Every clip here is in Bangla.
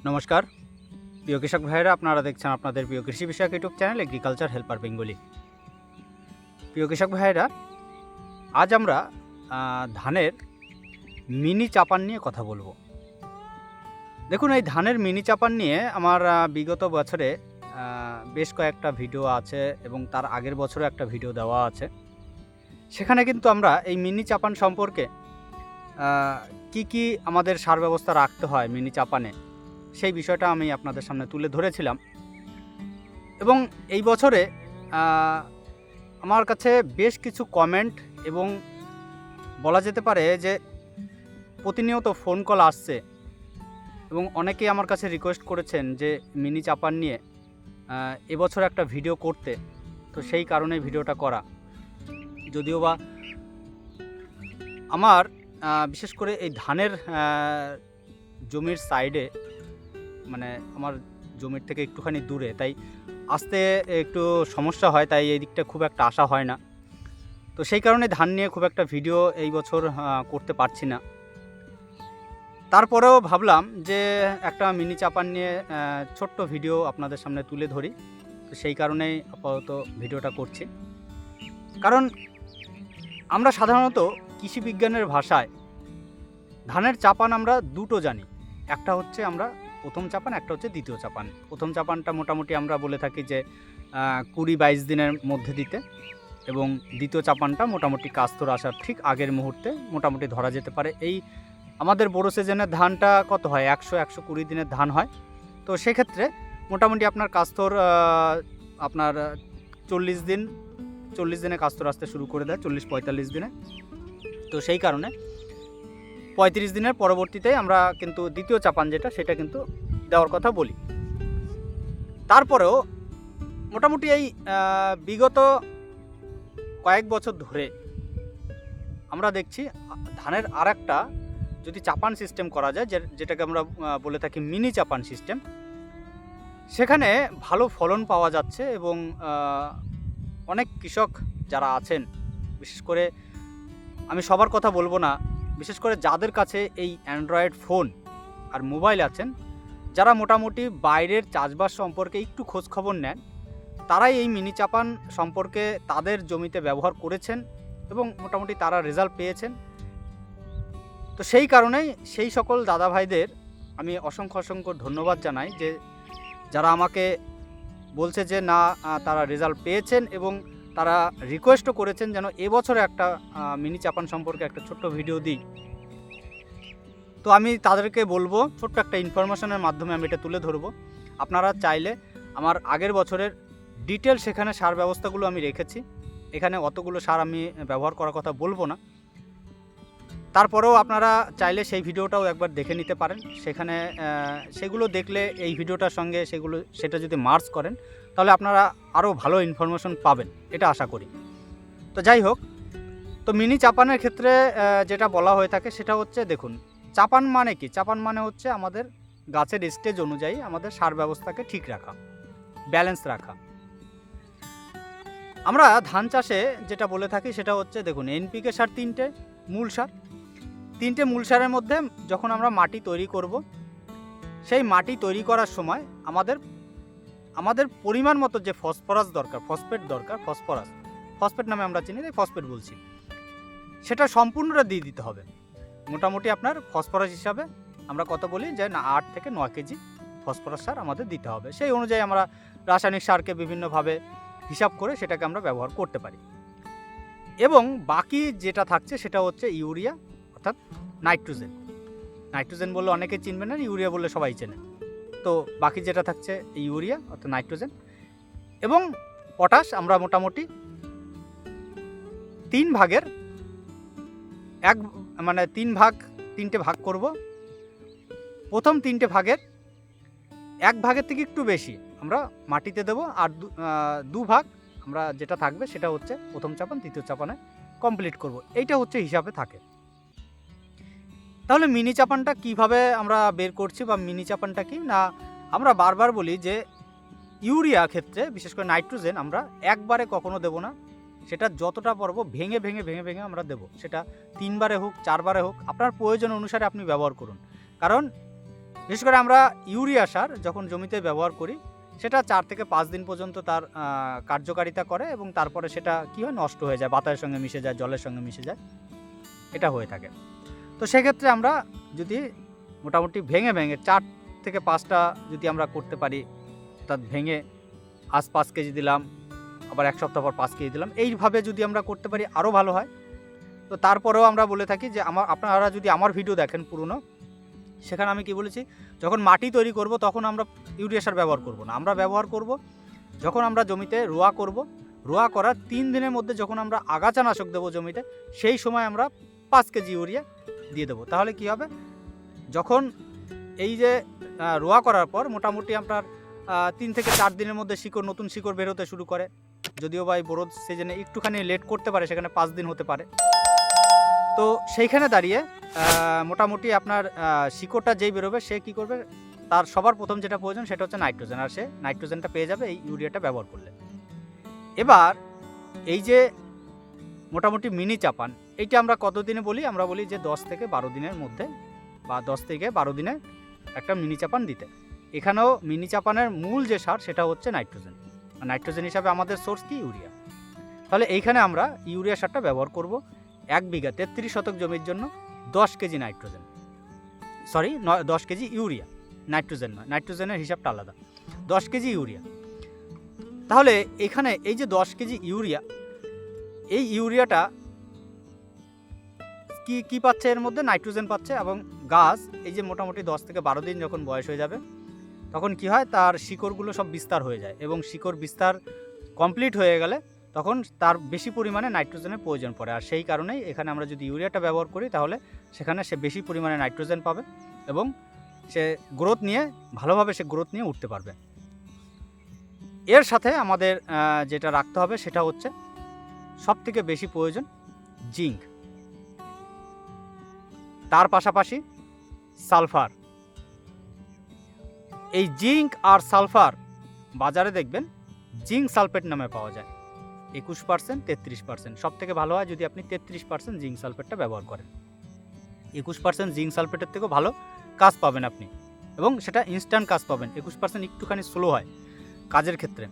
নমস্কার প্রিয় কৃষক ভাইরা, আপনারা দেখছেন আপনাদের প্রিয় কৃষি বিষয়ক YouTube channel agriculture helper Bengali. প্রিয় কৃষক ভাইরা, আজ আমরা ধানের মিনি চাপান নিয়ে কথা বলবো। দেখুন, এই ধানের মিনি চাপান নিয়ে আমার বিগত বছরে বেশ কয়েকটা ভিডিও আছে এবং তার আগের বছরও একটা ভিডিও দেওয়া আছে। সেখানে কিন্তু আমরা এই মিনি চাপান সম্পর্কে কি কি আমাদের সার ব্যবস্থা রাখতে হয় মিনি চাপানে, সেই বিষয়টা আমি আপনাদের সামনে তুলে ধরেছিলাম। এবং এই বছরে আমার কাছে বেশ কিছু কমেন্ট এবং বলা যেতে পারে যে প্রতিনিয়ত ফোন কল আসছে এবং অনেকেই আমার কাছে রিকোয়েস্ট করেছেন যে মিনি চাপান নিয়ে এবছর একটা ভিডিও করতে। তো সেই কারণে ভিডিওটা করা। যদিও বা আমার বিশেষ করে এই ধানের জমির সাইডে, মানে আমার জমির থেকে একটুখানি দূরে, তাই আসতে একটু সমস্যা হয়, তাই এই দিকটা খুব একটা আসা হয় না। তো সেই কারণে ধান নিয়ে খুব একটা ভিডিও এই বছর করতে পারছি না। তারপরেও ভাবলাম যে একটা মিনি চাপান নিয়ে ছোট্ট ভিডিও আপনাদের সামনে তুলে ধরি। তো সেই কারণেই আপাতত ভিডিওটা করছি। কারণ আমরা সাধারণত কৃষি বিজ্ঞানের ভাষায় ধানের চাপান আমরা দুটো জানি। একটা হচ্ছে আমরা প্রথম চাপান, একটা হচ্ছে দ্বিতীয় চাপান। প্রথম চাপানটা মোটামুটি আমরা বলে থাকি যে 20-22 দিনের মধ্যে দিতে, এবং দ্বিতীয় চাপানটা মোটামুটি কাস্তর আসার ঠিক আগের মুহূর্তে মোটামুটি ধরা যেতে পারে। এই আমাদের বড় সিজনের ধানটা কত হয়, 100-120 দিনের ধান হয়। তো সেক্ষেত্রে মোটামুটি আপনার কাস্তর আপনার 40 দিনে কাস্তর আসতে শুরু করে দেয়, 40-45 দিনে। তো সেই কারণে 35 দিনের পরবর্তীতে আমরা কিন্তু দ্বিতীয় চাপান যেটা, সেটা কিন্তু দেওয়ার কথা বলি। তারপরেও মোটামুটি এই বিগত কয়েক বছর ধরে আমরা দেখছি ধানের আরেকটা যদি চাপান সিস্টেম করা যায়, যেটাকে আমরা বলে থাকি মিনি চাপান সিস্টেম, সেখানে ভালো ফলন পাওয়া যাচ্ছে। এবং অনেক কৃষক যারা আছেন, বিশেষ করে আমি সবার কথা বলবো না, বিশেষ করে যাদের কাছে এই অ্যান্ড্রয়েড ফোন আর মোবাইল আছেন, যারা মোটামুটি বাইরের চাষবাস সম্পর্কে একটু খোঁজখবর নেন, তারাই এই মিনি চাপান সম্পর্কে তাদের জমিতে ব্যবহার করেছেন এবং মোটামুটি তারা রেজাল্ট পেয়েছেন। তো সেই কারণেই সেই সকল দাদা ভাইদের আমি অসংখ্য ধন্যবাদ জানাই, যে যারা আমাকে বলছে যে না, তারা রেজাল্ট পেয়েছেন এবং তারা রিকোয়েস্টও করেছেন যেন এবছরে একটা মিনি চাপান সম্পর্কে একটা ছোট্ট ভিডিও দিই। তো আমি তাদেরকে বলবো, ছোট্ট একটা ইনফরমেশনের মাধ্যমে আমি এটা তুলে ধরবো। আপনারা চাইলে আমার আগের বছরের ডিটেল সেখানে সার ব্যবস্থাগুলো আমি রেখেছি। এখানে অতগুলো সার আমি ব্যবহার করার কথা বলবো না। তারপরেও আপনারা চাইলে সেই ভিডিওটাও একবার দেখে নিতে পারেন। সেখানে সেগুলো দেখলে এই ভিডিওটার সঙ্গে সেটা যদি মার্চ করেন, তাহলে আপনারা আরও ভালো ইনফরমেশন পাবেন, এটা আশা করি। তো যাই হোক, তো মিনি চাপানের ক্ষেত্রে যেটা বলা হয়ে থাকে সেটা হচ্ছে, দেখুন, চাপান মানে কি? চাপান মানে হচ্ছে আমাদের গাছের স্টেজ অনুযায়ী আমাদের সার ব্যবস্থাকে ঠিক রাখা, ব্যালেন্স রাখা। আমরা ধান চাষে যেটা বলে থাকি সেটা হচ্ছে, দেখুন, এনপিকে সার তিনটে মূল সারের মধ্যে যখন আমরা মাটি তৈরি করব, সেই মাটি তৈরি করার সময় আমাদের পরিমাণ মতো যে ফসফেট নামে আমরা চিনি, তাই ফসফেট বলছি, সেটা সম্পূর্ণটা দিয়ে দিতে হবে। মোটামুটি আপনার ফসফরাস হিসাবে আমরা কত বলি, যে না 8 থেকে 9 কেজি ফসফরাস সার আমাদের দিতে হবে। সেই অনুযায়ী আমরা রাসায়নিক সারকে বিভিন্নভাবে হিসাব করে সেটাকে আমরা ব্যবহার করতে পারি। এবং বাকি যেটা থাকছে সেটা হচ্ছে ইউরিয়া, অর্থাৎ নাইট্রোজেন বললে অনেকে চিনবে না, ইউরিয়া বললে সবাই চেনে। তো বাকি যেটা থাকছে ইউরিয়া অর্থাৎ নাইট্রোজেন এবং পটাশ, আমরা মোটামুটি 3 ভাগ করব। প্রথম 3টে ভাগের 1 ভাগের থেকে একটু বেশি আমরা মাটিতে দেব, আর 2 ভাগ আমরা যেটা থাকবে সেটা হচ্ছে প্রথম চাপান দ্বিতীয় চাপানে কমপ্লিট করব। এইটা হচ্ছে হিসাবে থাকে। তাহলে মিনি চাপানটা কিভাবে আমরা বের করছি, বা মিনি চাপানটা কি না, আমরা বারবার বলি যে ইউরিয়া ক্ষেত্রে বিশেষ করে নাইট্রোজেন আমরা একবারে কখনো দেব না, সেটা যতটা পারবো ভেঙে আমরা দেব। সেটা 3 বারে হোক 4 বারে হোক, আপনার প্রয়োজন অনুসারে আপনি ব্যবহার করুন। কারণ বিশেষ করে আমরা ইউরিয়া সার যখন জমিতে ব্যবহার করি সেটা 4 থেকে 5 দিন পর্যন্ত তার কার্যকারিতা করে এবং তারপরে সেটা কী হয়, নষ্ট হয়ে যায়, বাতাসের সঙ্গে মিশে যায়, জলের সঙ্গে মিশে যায়, এটা হয়ে থাকে। তো সেক্ষেত্রে আমরা যদি মোটামুটি ভেঙে 4 থেকে 5টা যদি আমরা করতে পারি, অর্থাৎ ভেঙে আজ 5 কেজি দিলাম, আবার 1 সপ্তাহ পর 5 কেজি দিলাম, এইভাবে যদি আমরা করতে পারি আরও ভালো হয়। তো তারপরেও আমরা বলে থাকি যে আপনারা যদি আমার ভিডিও দেখেন পুরনো, সেখানে আমি কি বলেছি, যখন মাটি তৈরি করব তখন আমরা ইউরিয়া সার ব্যবহার করব না, আমরা ব্যবহার করব যখন আমরা জমিতে রোয়া করব, রোয়া করার 3 দিনের মধ্যে যখন আমরা আগাছানাশক দেবো জমিতে, সেই সময় আমরা 5 কেজি ইউরিয়া দিয়ে দেবো। তাহলে কি হবে, যখন এই যে রোয়া করার পর মোটামুটি আপনার 3 থেকে 4 দিনের মধ্যে নতুন শিকড় বেরোতে শুরু করে, যদিও বা এই বড় সিজনে একটুখানি লেট করতে পারে, সেখানে 5 দিন হতে পারে। তো সেইখানে দাঁড়িয়ে মোটামুটি আপনার শিকড়টা যেই বেরোবে সে কী করবে, তার সবার প্রথম যেটা প্রয়োজন সেটা হচ্ছে নাইট্রোজেন, আর সে নাইট্রোজেনটা পেয়ে যাবে এই ইউরিয়াটা ব্যবহার করলে। এবার এই যে মোটামুটি মিনি চাপান, এইটা আমরা কত দিনে বলি, আমরা বলি যে 10 থেকে 12 দিনের মধ্যে বা 10 থেকে 12 দিনে একটা মিনি চাপান দিতে। এখানেও মিনি চাপানের মূল যে সার সেটা হচ্ছে নাইট্রোজেন, আর নাইট্রোজেন হিসাবে আমাদের সোর্স কি, ইউরিয়া। তাহলে এইখানে আমরা ইউরিয়া সারটা ব্যবহার করব 1 বিঘা 33 শতক জমির জন্য 10 KG nitrogen, 10 KG urea, nitrogen নয়, নাইট্রোজেনের হিসাবটা আলাদা, 10 কেজি ইউরিয়া। তাহলে এখানে এই যে 10 কেজি ইউরিয়া, এই ইউরিয়াটা কি পাচ্ছে, এর মধ্যে নাইট্রোজেন পাচ্ছে, এবং গাছ এই যে মোটামুটি 10 থেকে 12 দিন যখন বয়স হয়ে যাবে তখন কি হয়, তার শিকড়গুলো সব বিস্তার হয়ে যায়, এবং শিকড় বিস্তার কমপ্লিট হয়ে গেলে তখন তার বেশি পরিমাণে নাইট্রোজেনের প্রয়োজন পড়ে। আর সেই কারণেই এখানে আমরা যদি ইউরিয়াটা ব্যবহার করি তাহলে সেখানে সে বেশি পরিমাণে নাইট্রোজেন পাবে এবং সে গ্রোথ নিয়ে ভালোভাবে উঠতে পারবে। এর সাথে আমাদের যেটা রাখতে হবে সেটা হচ্ছে সবথেকে বেশি প্রয়োজন জিঙ্ক, তার পাশাপাশি সালফার। এই জিঙ্ক আর সালফার বাজারে দেখবেন জিঙ্ক সালফেট নামে পাওয়া যায়, 21%, 33%। সব থেকে ভালো হয় যদি আপনি 33% জিঙ্ক সালফেটটা ব্যবহার করেন। 21% জিঙ্ক সালফেটের থেকেও ভালো কাজ পাবেন আপনি, এবং সেটা ইনস্ট্যান্ট কাজ পাবেন। 21% একটুখানি স্লো হয় কাজের ক্ষেত্রে।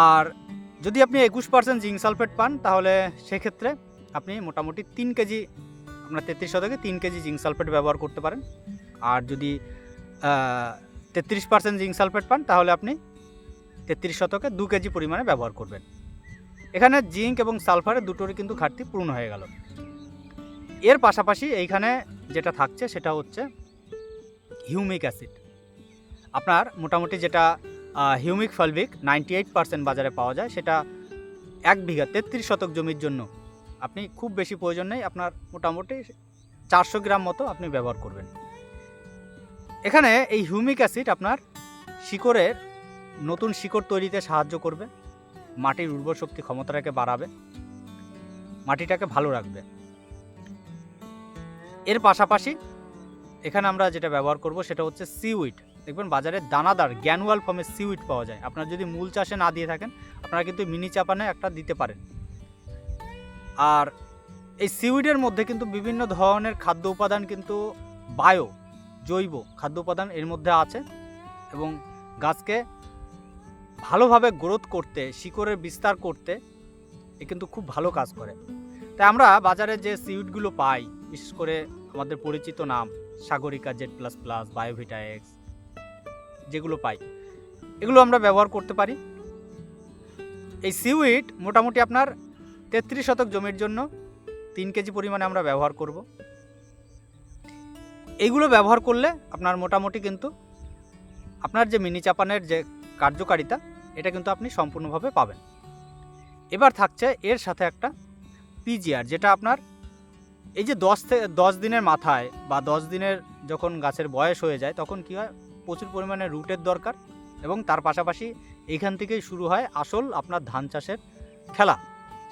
আর যদি আপনি 21% জিঙ্ক সালফেট পান তাহলে সেক্ষেত্রে আপনি মোটামুটি 3 কেজি, আপনার 33 শতকে 3 কেজি জিঙ্ক সালফেট ব্যবহার করতে পারেন। আর যদি 33% জিঙ্ক সালফেট পান তাহলে আপনি 33 শতকে 2 কেজি পরিমাণে ব্যবহার করবেন। এখানে জিঙ্ক এবং সালফারের দুটোরই কিন্তু ঘাটতি পূর্ণ হয়ে গেল। এর পাশাপাশি এইখানে যেটা থাকছে সেটা হচ্ছে হিউমিক অ্যাসিড। আপনার মোটামুটি যেটা হিউমিক ফালভিক 98% বাজারে পাওয়া যায়, সেটা 1 বিঘা 33 শতক জমির জন্য আপনি খুব বেশি প্রয়োজন নেই, আপনার মোটামুটি 400 গ্রাম মতো আপনি ব্যবহার করবেন। এখানে এই হিউমিক অ্যাসিড আপনার শিকড়ের নতুন শিকড় তৈরিতে সাহায্য করবে, মাটির উর্বর শক্তি ক্ষমতাটাকে বাড়াবে, মাটিটাকে ভালো রাখবে। এর পাশাপাশি এখানে আমরা যেটা ব্যবহার করব সেটা হচ্ছে সিউইড। দেখবেন বাজারে দানাদার গ্যানুয়াল ফর্মে সিউইড পাওয়া যায়। আপনারা যদি মূল চাষে না দিয়ে থাকেন আপনারা কিন্তু মিনি চাপানে একটা দিতে পারেন। আর এই সিউইডের মধ্যে কিন্তু বিভিন্ন ধরনের খাদ্য উপাদান, কিন্তু জৈব খাদ্য উপাদান এর মধ্যে আছে, এবং গাছকে ভালোভাবে গ্রোথ করতে, শিকড়ের বিস্তার করতে এ কিন্তু খুব ভালো কাজ করে। তাই আমরা বাজারে যে সিউইডগুলো পাই, বিশেষ করে আমাদের পরিচিত নাম সাগরিকা, Z++, বায়োভিটা এক্স, যেগুলো পাই এগুলো আমরা ব্যবহার করতে পারি। এই সিউইড মোটামুটি আপনার 33 শতক জমির জন্য 3 কেজি পরিমাণে আমরা ব্যবহার করব। এইগুলো ব্যবহার করলে আপনার মোটামুটি কিন্তু আপনার যে মিনি চাপানের যে কার্যকারিতা এটা কিন্তু আপনি সম্পূর্ণভাবে পাবেন। এবার থাকছে এর সাথে একটা পিজিআর, যেটা আপনার এই যে 10 দিনের মাথায় বা 10 দিনের যখন গাছের বয়স হয়ে যায় তখন কি হয়, প্রচুর পরিমাণে রুটের দরকার, এবং তার পাশাপাশি এইখান থেকেই শুরু হয় আসল আপনার ধান চাষের খেলা।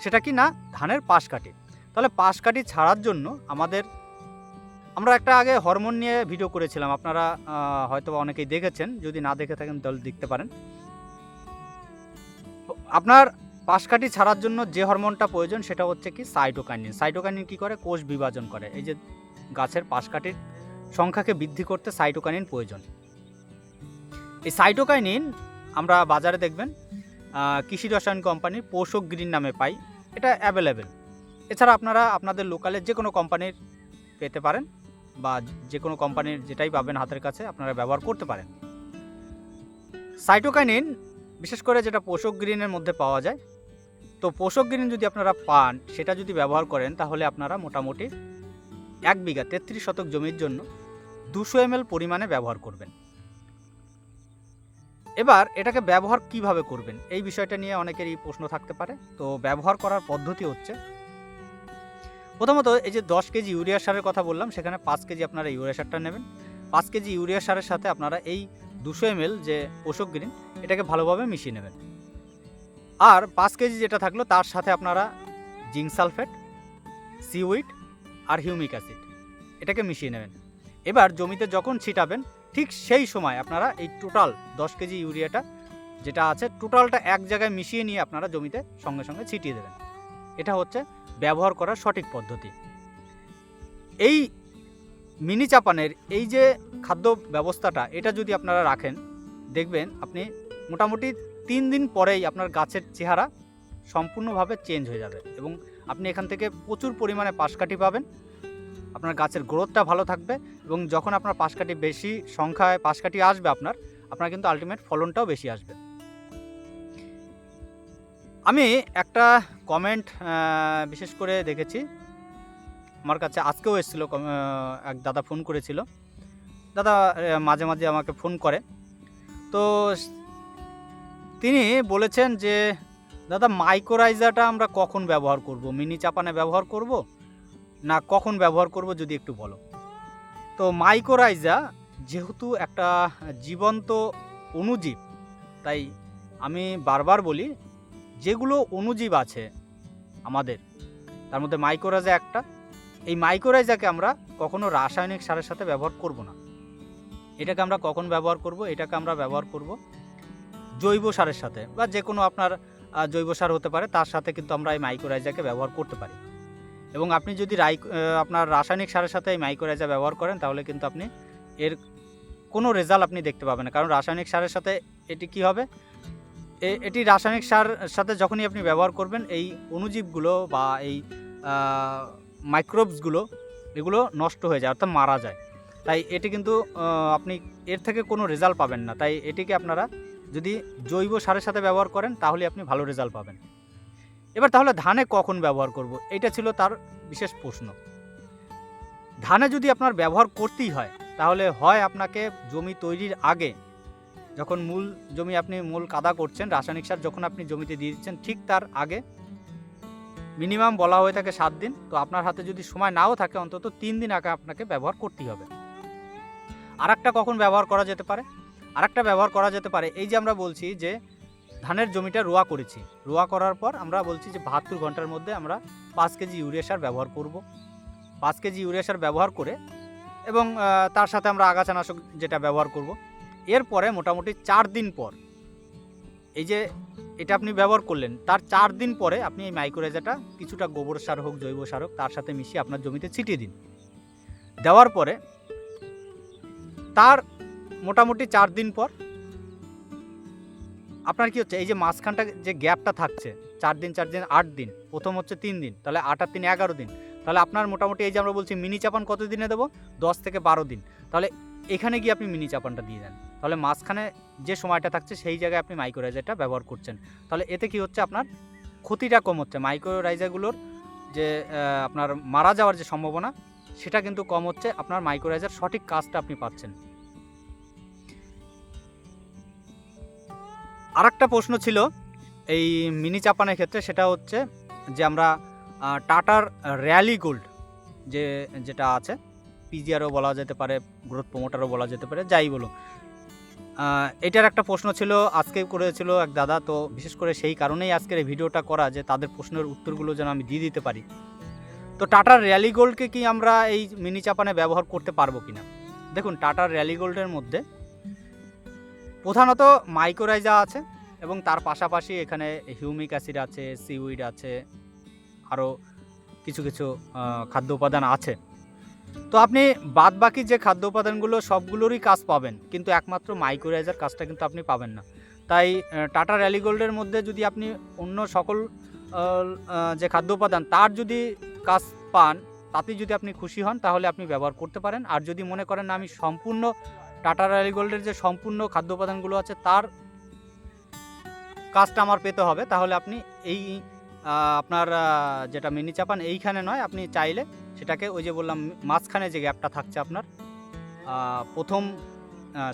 সেটা কি না, ধানের পাশ কাটি। তাহলে পাশ কাটি ছাড়ার জন্য আমরা একটা আগে হরমোন নিয়ে ভিডিও করেছিলাম, আপনারা হয়তো অনেকেই দেখেছেন, যদি না দেখে থাকেন তাহলে দেখতে পারেন। আপনার পাশ কাটি ছাড়ার জন্য যে হরমোনটা প্রয়োজন সেটা হচ্ছে কি সাইটোকাইনিন। সাইটোকাইনিন কী করে, কোষ বিভাজন করে। এই যে গাছের পাশ কাটির সংখ্যাকে বৃদ্ধি করতে সাইটোকাইনিন প্রয়োজন। এই সাইটোকাইনিন আমরা বাজারে দেখবেন কৃষি রসায়ন কোম্পানির পোষক গ্রিন নামে পাই, এটা অ্যাভেলেবেল। এছাড়া আপনারা আপনাদের লোকালের যে কোনো কোম্পানির পেতে পারেন, বা যে কোনো কোম্পানির যেটাই পাবেন হাতের কাছে আপনারা ব্যবহার করতে পারেন। সাইটোকাইনিন বিশেষ করে যেটা পোষক গ্রিনের মধ্যে পাওয়া যায়, তো পোষক গ্রিন যদি আপনারা পান, সেটা যদি ব্যবহার করেন, তাহলে আপনারা মোটামুটি 1 বিঘা 33 শতক জমির জন্য 200 ml পরিমাণে ব্যবহার করবেন। এবার এটাকে ব্যবহার কিভাবে করবেন, এই বিষয়টা নিয়ে অনেকেরই প্রশ্ন থাকতে পারে। তো ব্যবহার করার পদ্ধতি হচ্ছে, প্রথমত এই যে 10 কেজি ইউরিয়া সারের কথা বললাম, সেখানে 5 কেজি আপনারা ইউরিয়া সারটা নেবেন। 5 কেজি ইউরিয়া সারের সাথে আপনারা এই 200 ml যে পোষক গ্রিন, এটাকে ভালোভাবে মিশিয়ে নেবেন। আর 5 কেজি যেটা থাকলো তার সাথে আপনারা জিঙ্ক সালফেট, সিউইড আর হিউমিক অ্যাসিড এটাকে মিশিয়ে নেবেন। এবার জমিতে যখন ছিটাবেন, ঠিক সেই সময় আপনারা এই টোটাল 10 কেজি ইউরিয়াটা যেটা আছে, টোটালটা এক জায়গায় মিশিয়ে নিয়ে আপনারা জমিতে সঙ্গে সঙ্গে ছিটিয়ে দেবেন। এটা হচ্ছে ব্যবহার করার সঠিক পদ্ধতি। এই মিনি চাপানের এই যে খাদ্য ব্যবস্থাটা, এটা যদি আপনারা রাখেন, দেখবেন আপনি মোটামুটি 3 দিন পরেই আপনার গাছের চেহারা সম্পূর্ণভাবে চেঞ্জ হয়ে যাবে, এবং আপনি এখান থেকে প্রচুর পরিমাণে পাশকাঠি পাবেন। আপনার গাছের গ্রোথটা ভালো থাকবে, এবং যখন আপনার পাশকাঠি বেশি সংখ্যায় পাশকাঠি আসবে আপনার কিন্তু আলটিমেট ফলনটাও বেশি আসবে। আমি একটা কমেন্ট বিশেষ করে দেখেছি, আমার কাছে আজকেও এসেছিলো, এক দাদা ফোন করেছিল। দাদা মাঝে মাঝে আমাকে ফোন করে, তো তিনি বলেছেন যে দাদা মাইক্রোরাইজারটা আমরা কখন ব্যবহার করব, মিনি চাপানে ব্যবহার করব না কখন ব্যবহার করব, যদি একটু বলো। তো মাইক্রোরাইজা যেহেতু একটা জীবন্ত অণুজীব, তাই আমি বারবার বলি, যেগুলো অণুজীব আছে আমাদের, তার মধ্যে মাইক্রোরাইজা একটা। এই মাইক্রোরাইজাকে আমরা কখনো রাসায়নিক সারের সাথে ব্যবহার করব না। এটাকে আমরা কখন ব্যবহার করব, এটাকে আমরা ব্যবহার করব জৈব সারের সাথে, বা যে কোনো আপনার জৈব সার হতে পারে, তার সাথে কিন্তু আমরা এই মাইক্রোরাইজাকে ব্যবহার করতে পারি। এবং আপনি যদি আপনার রাসায়নিক সারের সাথে এই মাইক্রোরাইজা ব্যবহার করেন, তাহলে কিন্তু আপনি এর কোনো রেজাল্ট আপনি দেখতে পাবেন না। কারণ রাসায়নিক সারের সাথে এটি কি হবে, এটি রাসায়নিক সার সাথে যখনই আপনি ব্যবহার করবেন, এই অণুজীবগুলো বা এই মাইক্রোবসগুলো এগুলো নষ্ট হয়ে যায়, অর্থাৎ মারা যায়। তাই এটি কিন্তু আপনি এর থেকে কোনো রেজাল্ট পাবেন না। তাই এটিকে আপনারা যদি জৈব সারের সাথে ব্যবহার করেন, তাহলে আপনি ভালো রেজাল্ট পাবেন। এবার তাহলে ধানে কখন ব্যবহার করব, এটা ছিল তার বিশেষ প্রশ্ন। ধানে যদি আপনার ব্যবহার করতেই হয়, তাহলে হয় আপনাকে জমি তৈরির আগে, যখন মূল জমি আপনি মূল কাদা করছেন, রাসায়নিক সার যখন আপনি জমিতে দিয়ে দিচ্ছেন, ঠিক তার আগে মিনিমাম বলা হয়ে থাকে 7 দিন। তো আপনার হাতে যদি সময় নাও থাকে, অন্তত 3 দিন আগে আপনাকে ব্যবহার করতেই হবে। আরেকটা কখন ব্যবহার করা যেতে পারে, আরেকটা ব্যবহার করা যেতে পারে, এই যে আমরা বলছি যে ধানের জমিটা রোয়া করেছি, রোয়া করার পর আমরা বলছি যে 72 ঘন্টার মধ্যে আমরা 5 কেজি ইউরিয়া সার ব্যবহার করব। 5 কেজি ইউরিয়া সার ব্যবহার করে, এবং তার সাথে আমরা আগাছানাশক যেটা ব্যবহার করব, এরপরে মোটামুটি 4 দিন পর, এই যে এটা আপনি ব্যবহার করলেন, তার 4 দিন পরে আপনি এই মাইক্রোরাইজাটা কিছুটা গোবর সার হোক, জৈব সার হোক, তার সাথে মিশিয়ে আপনার জমিতে ছিটিয়ে দিন। দেওয়ার পরে তার মোটামুটি 4 দিন পর আপনার কি হচ্ছে, এই যে মাঝখানটা যে গ্যাপটা থাকছে, 4 দিন 4 দিন 8 দিন, প্রথম হচ্ছে 3 দিন, তাহলে 8 আর 3 11 দিন। তাহলে আপনার মোটামুটি এই যে আমরা বলছি মিনি চাপান কত দিনে দেবো, 10 থেকে 12 দিন। তাহলে এখানে গিয়ে আপনি মিনি চাপানটা দিয়ে দেন, তাহলে মাঝখানে যে সময়টা থাকছে সেই জায়গায় আপনি মাইক্রোরাইজারটা ব্যবহার করছেন। তাহলে এতে কি হচ্ছে, আপনার ক্ষতিটা কম হচ্ছে, মাইক্রোরাইজারগুলোর যে আপনার মারা যাওয়ার যে সম্ভাবনা, সেটা কিন্তু কম হচ্ছে, আপনার মাইক্রোরাইজার সঠিক কাজটা আপনি পাচ্ছেন। আরেকটা প্রশ্ন ছিল এই মিনি চাপানের ক্ষেত্রে, সেটা হচ্ছে যে আমরা টাটার র্যালি গোল্ড যেটা আছে, পিজিআরও বলা যেতে পারে, গ্রোথ প্রমোটারও বলা যেতে পারে, যাই বলুন, এটার একটা প্রশ্ন ছিল, আজকে করেছিল এক দাদা। তো বিশেষ করে সেই কারণেই আজকের এই ভিডিওটা করা, যে তাদের প্রশ্নের উত্তরগুলো যেন আমি দিয়ে দিতে পারি। তো টাটার র্যালি গোল্ডকে কি আমরা এই মিনি চাপানে ব্যবহার করতে পারবো কিনা? দেখুন, টাটার র্যালি গোল্ডের মধ্যে প্রধানত মাইক্রোরাইজা আছে, এবং তার পাশাপাশি এখানে হিউমিক অ্যাসিড আছে, সিউইড আছে, আরও কিছু কিছু খাদ্য উপাদান আছে। তো আপনি বাদবাকি যে খাদ্য উপাদানগুলো সবগুলোরই কাজ পাবেন, কিন্তু একমাত্র মাইক্রোরাইজার কাজটা কিন্তু আপনি পাবেন না। তাই টাটা র্যালি গোল্ডের মধ্যে যদি আপনি অন্য সকল যে খাদ্য উপাদান তার যদি কাজ পান, তাতে যদি আপনি খুশি হন তাহলে আপনি ব্যবহার করতে পারেন। আর যদি মনে করেন না আমি সম্পূর্ণ টাটা র্যালি গোল্ডের যে সম্পূর্ণ খাদ্য উপাদানগুলো আছে তার কাজটা আমার পেতে হবে, তাহলে আপনি এই আপনার যেটা মিনি চাপান এইখানে নয়, আপনি চাইলে সেটাকে ওই যে বললাম মাঝখানে যে গ্যাপটা থাকছে আপনার প্রথম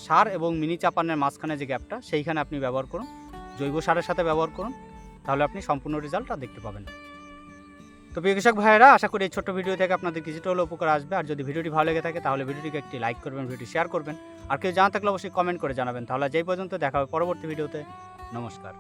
সার এবং মিনি চাপানের মাঝখানে যে গ্যাপটা সেইখানে আপনি ব্যবহার করুন, জৈব সারের সাথে ব্যবহার করুন, তাহলে আপনি সম্পূর্ণ রেজাল্টটা দেখতে পাবেন। তো প্রিয় কৃষক ভাইয়েরা, আশা করি এই ছোট্ট ভিডিও থেকে আপনাদের কিছুটা হলেও উপকার আসবে। আর যদি ভিডিওটি ভালো লেগে থাকে তাহলে ভিডিওটিকে একটি লাইক করবেন, ভিডিওটি শেয়ার করবেন, আর কেউ জানা থাকলে অবশ্যই কমেন্ট করে জানাবেন। তাহলে যেই পর্যন্ত দেখা হবে পরবর্তী ভিডিওতে। নমস্কার।